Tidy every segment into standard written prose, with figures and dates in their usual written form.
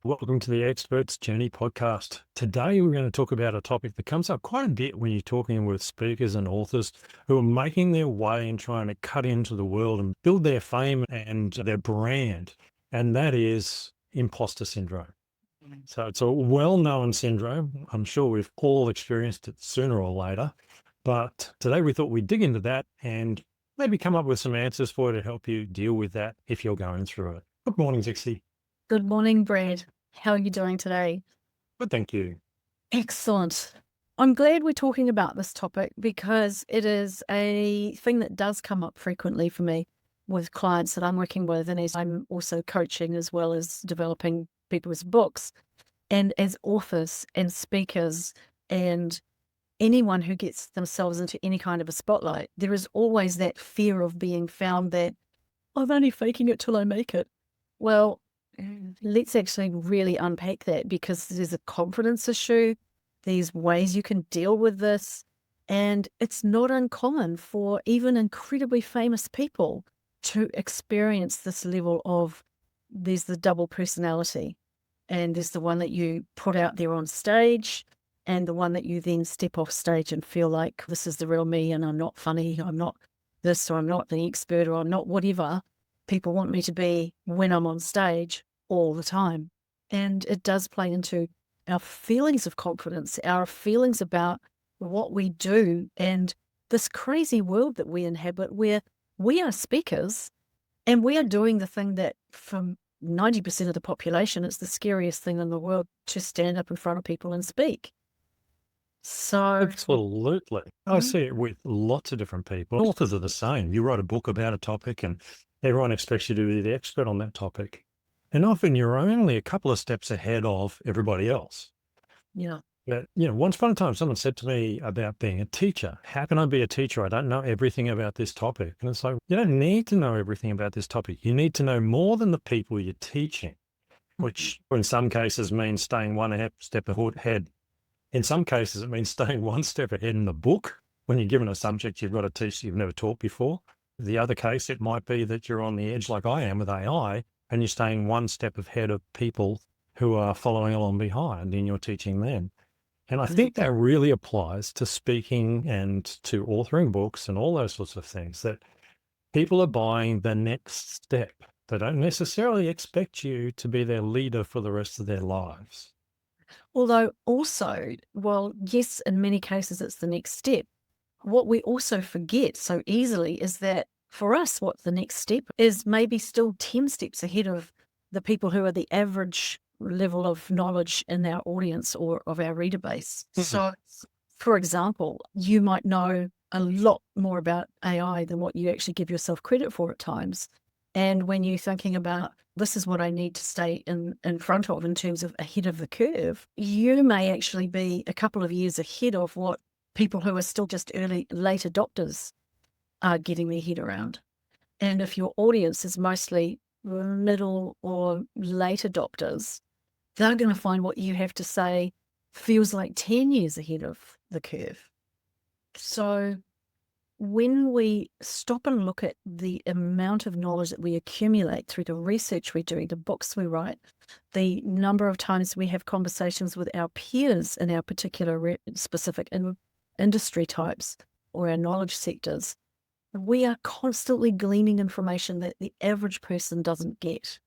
Welcome to the Experts Journey podcast. Today, we're going to talk about a topic that comes up quite a bit when you're talking with speakers and authors who are making their way and trying to cut into the world and build their fame and their brand. And that is imposter syndrome. So it's a well-known syndrome. I'm sure we've all experienced it sooner or later. But today we thought we'd dig into that and maybe come up with some answers for you to help you deal with that if you're going through it. Good morning, Dixie. Good morning, Brad. How are you doing today? Good, thank you. Excellent. I'm glad we're talking about this topic because it is a thing that does come up frequently for me with clients that I'm working with, and as I'm also coaching as well as developing people's books, and as authors and speakers and anyone who gets themselves into any kind of a spotlight, there is always that fear of being found that I'm only faking it till I make it. Well, let's actually really unpack that because there's a confidence issue. There's ways you can deal with this. And it's not uncommon for even incredibly famous people to experience this level of there's the double personality. And there's the one that you put out there on stage and the one that you then step off stage and feel like this is the real me and I'm not funny, I'm not this, or I'm not the expert, or I'm not whatever people want me to be when I'm on stage all the time. And it does play into our feelings of confidence, our feelings about what we do, and this crazy world that we inhabit where we are speakers and we are doing the thing that for 90% of the population, it's the scariest thing in the world to stand up in front of people and speak. So Absolutely. I see it with lots of different people. Authors are the same. You write a book about a topic and everyone expects you to be the expert on that topic. And often you're only a couple of steps ahead of everybody else. yeah. But, once upon a time, someone said to me about being a teacher. How can I be a teacher? I don't know everything about this topic. And it's like, you don't need to know everything about this topic. You need to know more than the people you're teaching, which in some cases means staying one step ahead. In some cases, it means staying one step ahead in the book. When you're given a subject you've got to teach you've never taught before. The other case, it might be that you're on the edge like I am with AI, and you're staying one step ahead of people who are following along behind and you're teaching them. And I think that really applies to speaking and to authoring books and all those sorts of things, that people are buying the next step. They don't necessarily expect you to be their leader for the rest of their lives. Although also, well, yes, in many cases it's the next step. What we also forget so easily is that for us, what the next step is maybe still 10 steps ahead of the people who are the average level of knowledge in our audience or of our reader base. So, for example, you might know a lot more about AI than what you actually give yourself credit for at times. And when you're thinking about this is what I need to stay in front of in terms of ahead of the curve, you may actually be a couple of years ahead of what people who are still just late adopters are getting their head around. And if your audience is mostly middle or late adopters, they're going to find what you have to say feels like 10 years ahead of the curve. So when we stop and look at the amount of knowledge that we accumulate through the research we do, the books we write, the number of times we have conversations with our peers in our particular specific industry types or our knowledge sectors, we are constantly gleaning information that the average person doesn't get.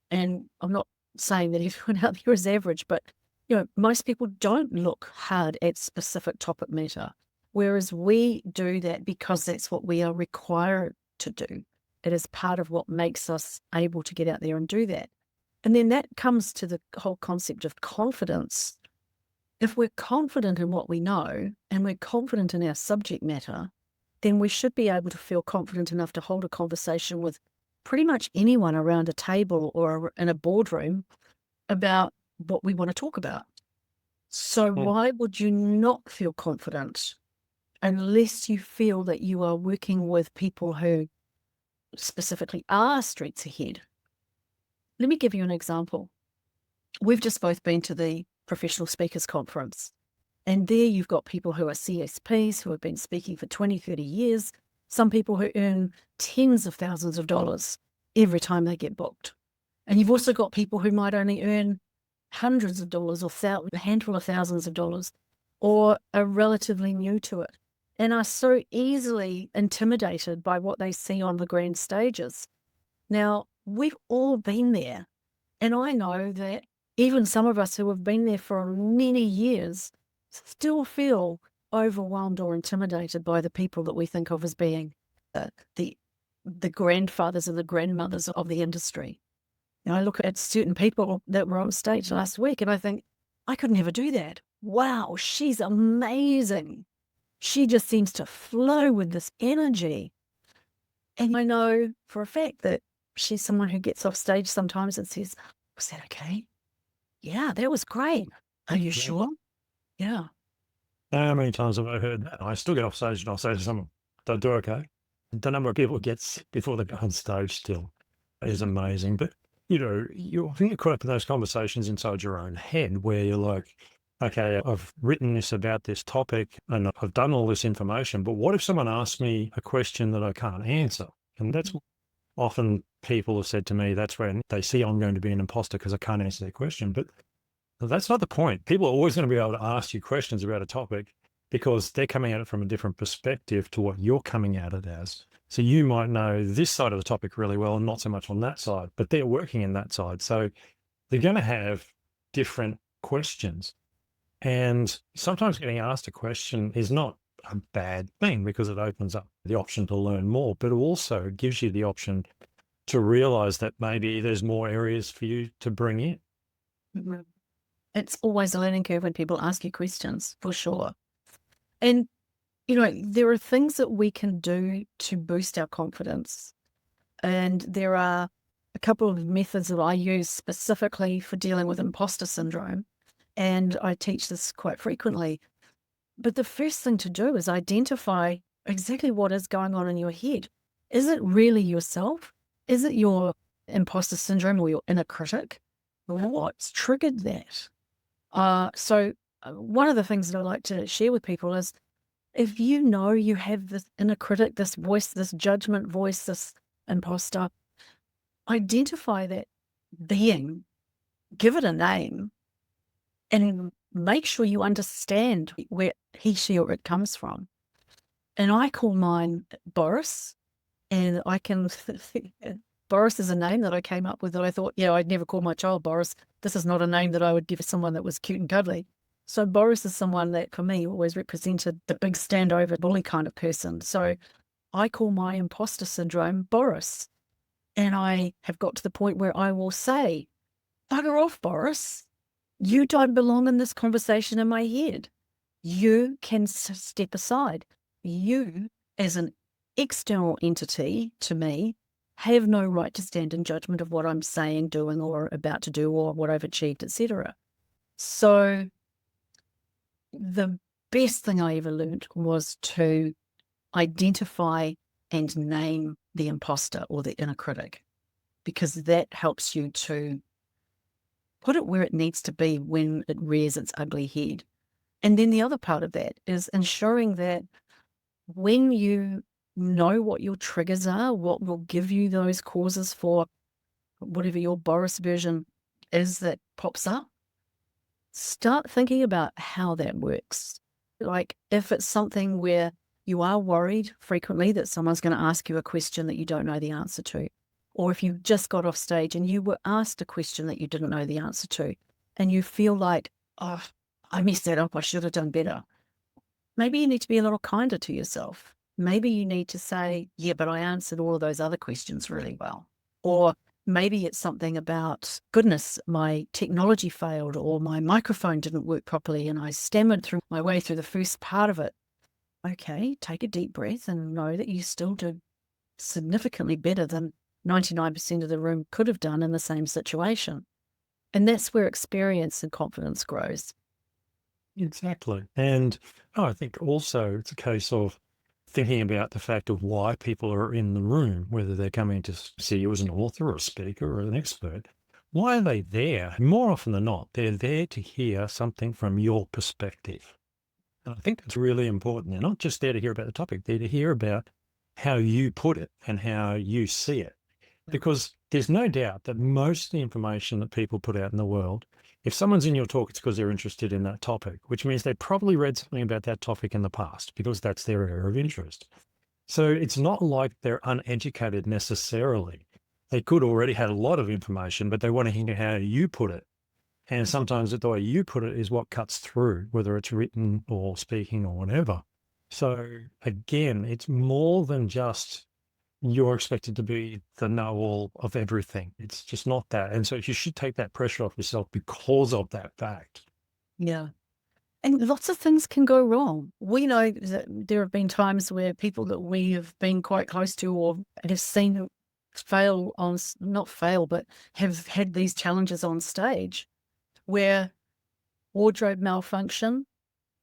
And I'm not saying that everyone out there is average, but most people don't look hard at specific topic matter. Whereas we do that because that's what we are required to do. It is part of what makes us able to get out there and do that. And then that comes to the whole concept of confidence. If we're confident in what we know and we're confident in our subject matter, then we should be able to feel confident enough to hold a conversation with pretty much anyone around a table or in a boardroom about what we want to talk about. So why would you not feel confident unless you feel that you are working with people who specifically are streets ahead? Let me give you an example. We've just both been to the Professional Speakers Conference, and there you've got people who are CSPs who have been speaking for 20, 30 years, some people who earn tens of thousands of dollars every time they get booked. And you've also got people who might only earn hundreds of dollars or a handful of thousands of dollars, or are relatively new to it and are so easily intimidated by what they see on the grand stages. Now, we've all been there. And I know that even some of us who have been there for many years still feel overwhelmed or intimidated by the people that we think of as being the grandfathers and the grandmothers of the industry. I look at certain people that were on stage last week and I think, I could never do that. Wow, she's amazing. She just seems to flow with this energy. And I know for a fact that she's someone who gets off stage sometimes and says, was that okay? Yeah, that was great. Are you sure? Yeah. How many times have I heard that? I still get off stage and I'll say to someone, don't do okay. The number of people get sick before they go on stage still is amazing. But, I think you're caught up in those conversations inside your own head where you're like, okay, I've written this about this topic and I've done all this information, but what if someone asks me a question that I can't answer? And that's often people have said to me, that's when they see I'm going to be an imposter because I can't answer their question. But that's not the point. People are always going to be able to ask you questions about a topic because they're coming at it from a different perspective to what you're coming at it as. So you might know this side of the topic really well and not so much on that side, but they're working in that side. So they're going to have different questions. And sometimes getting asked a question is not a bad thing because it opens up the option to learn more, but it also gives you the option to realize that maybe there's more areas for you to bring in. Mhm. It's always a learning curve when people ask you questions, for sure. And, there are things that we can do to boost our confidence. And there are a couple of methods that I use specifically for dealing with imposter syndrome. And I teach this quite frequently. But the first thing to do is identify exactly what is going on in your head. Is it really yourself? Is it your imposter syndrome or your inner critic? What's triggered that? One of the things that I like to share with people is if you know you have this inner critic, this voice, this judgment voice, this imposter, identify that being, give it a name, and make sure you understand where he, she, or it comes from. And I call mine Boris, and I can, Boris is a name that I came up with that I thought, I'd never call my child Boris. This is not a name that I would give someone that was cute and cuddly. So Boris is someone that for me always represented the big standover bully kind of person. So I call my imposter syndrome Boris. And I have got to the point where I will say, bugger off, Boris. You don't belong in this conversation in my head. You can step aside. You, as an external entity to me, have no right to stand in judgment of what I'm saying, doing, or about to do, or what I've achieved, etc. So the best thing I ever learned was to identify and name the imposter or the inner critic, because that helps you to put it where it needs to be when it rears its ugly head. And then the other part of that is ensuring that when you know what your triggers are, what will give you those causes for whatever your Boris version is that pops up, start thinking about how that works. Like if it's something where you are worried frequently that someone's going to ask you a question that you don't know the answer to, or if you just got off stage and you were asked a question that you didn't know the answer to, and you feel like, oh, I messed that up, I should have done better. Maybe you need to be a little kinder to yourself. Maybe you need to say, yeah, but I answered all of those other questions really well. Or maybe it's something about, goodness, my technology failed or my microphone didn't work properly and I stammered through my way through the first part of it. Okay, take a deep breath and know that you still do significantly better than 99% of the room could have done in the same situation. And that's where experience and confidence grows. Exactly. And I think also it's a case of thinking about the fact of why people are in the room, whether they're coming to see you as an author or a speaker or an expert. Why are they there? More often than not, they're there to hear something from your perspective. And I think that's really important. They're not just there to hear about the topic, they're to hear about how you put it and how you see it. Because there's no doubt that most of the information that people put out in the world, if someone's in your talk, it's because they're interested in that topic, which means they probably read something about that topic in the past because that's their area of interest. So it's not like they're uneducated necessarily. They could already have a lot of information, but they want to hear how you put it. And sometimes the way you put it is what cuts through, whether it's written or speaking or whatever. So again, it's more than just you're expected to be the know-all of everything. It's just not that. And so you should take that pressure off yourself because of that fact. Yeah. And lots of things can go wrong. We know that there have been times where people that we have been quite close to or have seen fail on, not fail, but have had these challenges on stage where wardrobe malfunction,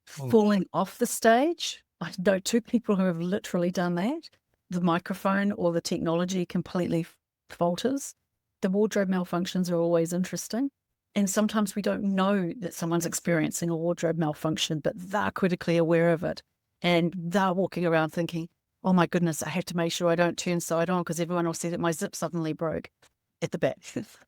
falling off the stage. I know 2 people who have literally done that. The microphone or the technology completely falters. The wardrobe malfunctions are always interesting. And sometimes we don't know that someone's experiencing a wardrobe malfunction, but they're critically aware of it. And they're walking around thinking, oh my goodness, I have to make sure I don't turn side on because everyone will see that my zip suddenly broke at the back.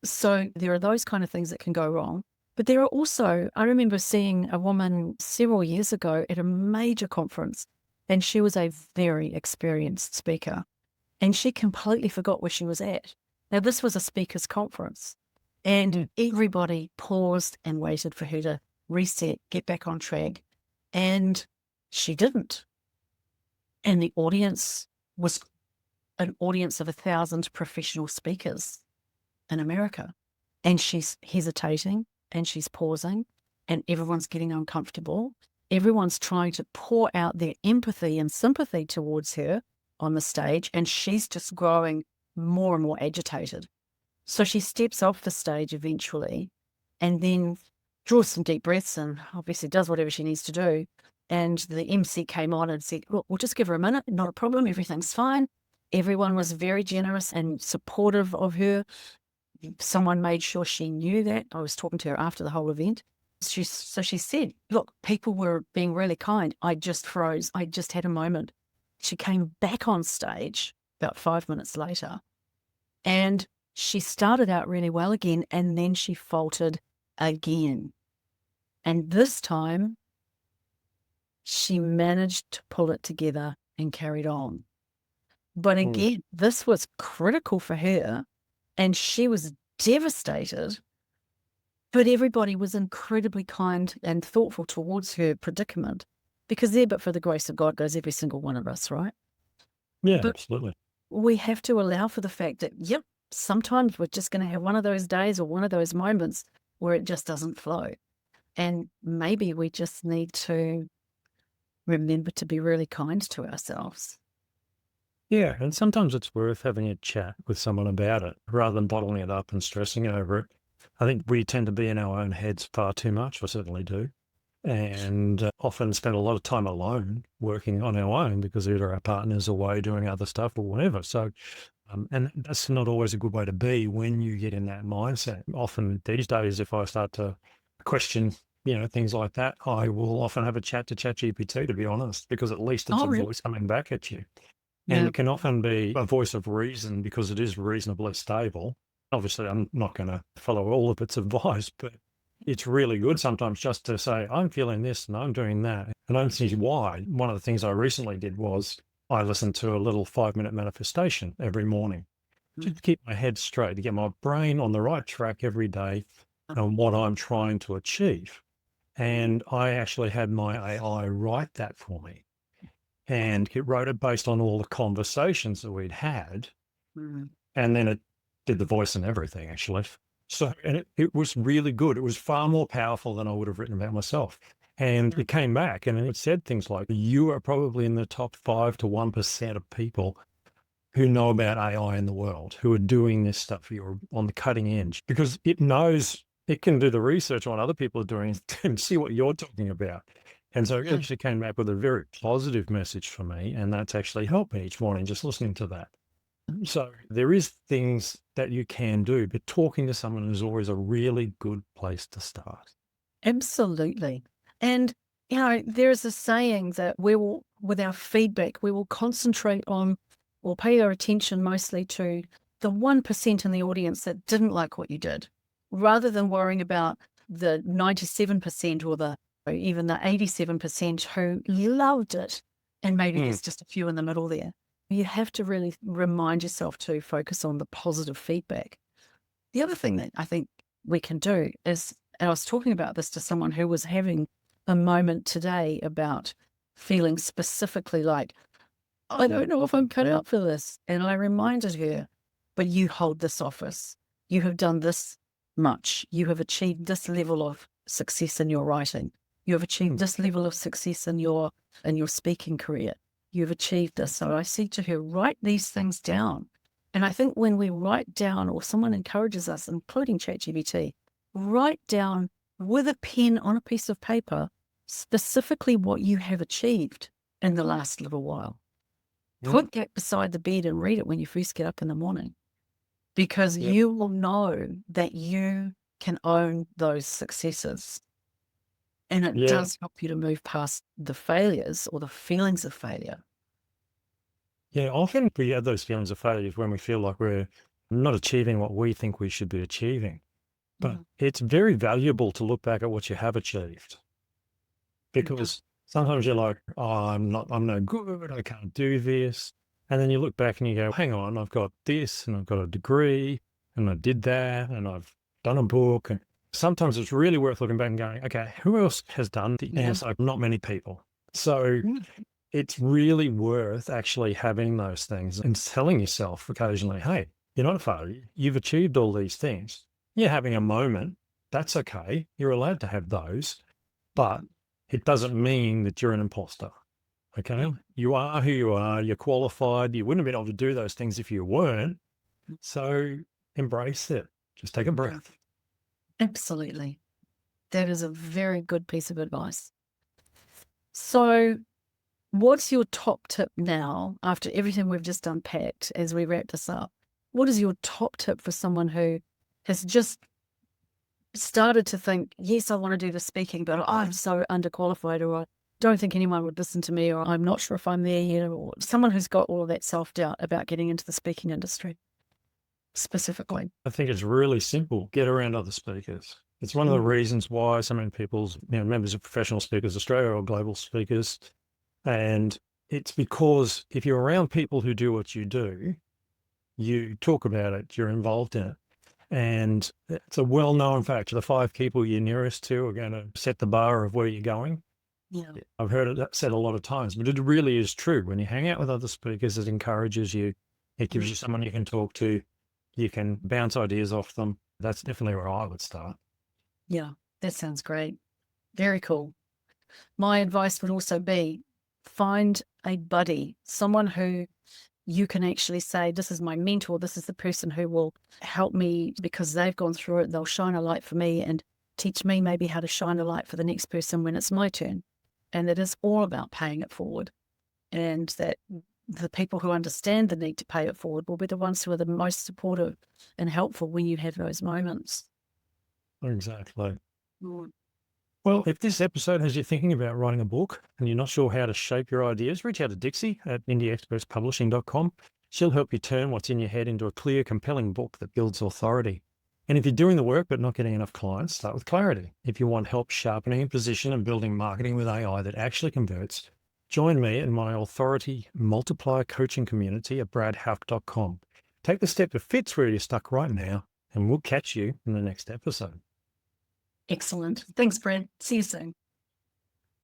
So there are those kind of things that can go wrong. But there are also, I remember seeing a woman several years ago at a major conference, and she was a very experienced speaker, and she completely forgot where she was at. Now, this was a speakers conference, and everybody paused and waited for her to reset, get back on track, and she didn't. And the audience was an audience of 1,000 professional speakers in America, and she's hesitating, and she's pausing, and everyone's getting uncomfortable. Everyone's trying to pour out their empathy and sympathy towards her on the stage, and she's just growing more and more agitated. So she steps off the stage eventually and then draws some deep breaths and obviously does whatever she needs to do. And the MC came on and said, look, we'll just give her a minute, not a problem, everything's fine. Everyone was very generous and supportive of her. Someone made sure she knew that. I was talking to her after the whole event. So she said, look, people were being really kind. I just froze. I just had a moment. She came back on stage about 5 minutes later, and she started out really well again, and then she faltered again. And this time, she managed to pull it together and carried on. But again, this was critical for her, and she was devastated. But everybody was incredibly kind and thoughtful towards her predicament, because there, but for the grace of God, goes every single one of us, right? Yeah, But absolutely. we have to allow for the fact that, yep, sometimes we're just going to have one of those days or one of those moments where it just doesn't flow. And maybe we just need to remember to be really kind to ourselves. Yeah, and sometimes it's worth having a chat with someone about it rather than bottling it up and stressing over it. I think we tend to be in our own heads far too much. I certainly do. And often spend a lot of time alone working on our own because either our partner's away doing other stuff or whatever. So, and that's not always a good way to be when you get in that mindset. Often these days, if I start to question, things like that, I will often have a chat to ChatGPT, to be honest, because at least it's a voice coming back at you. And it can often be a voice of reason because it is reasonably stable. Obviously, I'm not going to follow all of its advice, but it's really good sometimes just to say, I'm feeling this and I'm doing that. And I don't see why. One of the things I recently did was I listened to a little 5-minute manifestation every morning just to keep my head straight, to get my brain on the right track every day on what I'm trying to achieve. And I actually had my AI write that for me. And it wrote it based on all the conversations that we'd had. And then it did the voice and everything, actually. So, and it was really good. It was far more powerful than I would have written about myself. And it came back and it said things like, you are probably in the top 5 to 1% of people who know about AI in the world, who are doing this stuff. You're on the cutting edge because it knows it can do the research on what other people are doing and see what you're talking about. And so it actually came back with a very positive message for me. And that's actually helped me each morning just listening to that. So there is things that you can do, but talking to someone is always a really good place to start. Absolutely. And, there is a saying that with our feedback, we will concentrate on or pay our attention mostly to the 1% in the audience that didn't like what you did, rather than worrying about the 97% or even the 87% who loved it. And maybe there's just a few in the middle there. You have to really remind yourself to focus on the positive feedback. The other thing that I think we can do is, and I was talking about this to someone who was having a moment today about feeling specifically like, I don't know if I'm cut out for this. And I reminded her, but you hold this office. You have done this much. You have achieved this level of success in your writing. You have achieved this level of success in your speaking career. You've achieved this. So I said to her, write these things down. And I think when we write down, or someone encourages us, including ChatGPT, write down with a pen on a piece of paper specifically what you have achieved in the last little while. Put that beside the bed and read it when you first get up in the morning, because you will know that you can own those successes. And it does help you to move past the failures or the feelings of failure. Yeah, often we have those feelings of failure when we feel like we're not achieving what we think we should be achieving. But it's very valuable to look back at what you have achieved, because sometimes you're like, oh, I'm no good, I can't do this. And then you look back and you go, hang on, I've got this and I've got a degree and I did that and I've done a book. And sometimes it's really worth looking back and going, okay, who else has done the answer? Not many people. So it's really worth actually having those things and telling yourself occasionally, hey, you're not a failure. You've achieved all these things. You're having a moment. That's okay. You're allowed to have those, but it doesn't mean that you're an imposter. Okay. You are who you are. You're qualified. You wouldn't have been able to do those things if you weren't. So embrace it. Just take a breath. Absolutely. That is a very good piece of advice. So what's your top tip now, after everything we've just unpacked as we wrap this up? What is your top tip for someone who has just started to think, yes, I want to do the speaking, but I'm so underqualified, or I don't think anyone would listen to me, or I'm not sure if I'm there yet, or someone who's got all of that self-doubt about getting into the speaking industry specifically? I think it's really simple. Get around other speakers. It's one of the reasons why so many people's members of Professional Speakers Australia or global speakers. And it's because if you're around people who do what you do, you talk about it, you're involved in it. And it's a well-known fact. The 5 people you're nearest to are going to set the bar of where you're going. Yeah. I've heard it said a lot of times, but it really is true. When you hang out with other speakers, it encourages you. It gives you someone you can talk to. You can bounce ideas off them. That's definitely where I would start. Yeah, that sounds great. Very cool. My advice would also be find a buddy, someone who you can actually say, this is my mentor, this is the person who will help me because they've gone through it. They'll shine a light for me and teach me maybe how to shine a light for the next person when it's my turn. And it is all about paying it forward. And that the people who understand the need to pay it forward will be the ones who are the most supportive and helpful when you have those moments. Exactly. Well, if this episode has you thinking about writing a book and you're not sure how to shape your ideas, reach out to Dixie at indieexpertspublishing.com. She'll help you turn what's in your head into a clear, compelling book that builds authority. And if you're doing the work but not getting enough clients, start with clarity. If you want help sharpening your position and building marketing with AI that actually converts, join me in my authority multiplier coaching community at bradhuff.com. Take the step that fits where you're stuck right now, and we'll catch you in the next episode. Excellent. Thanks, Brad. See you soon.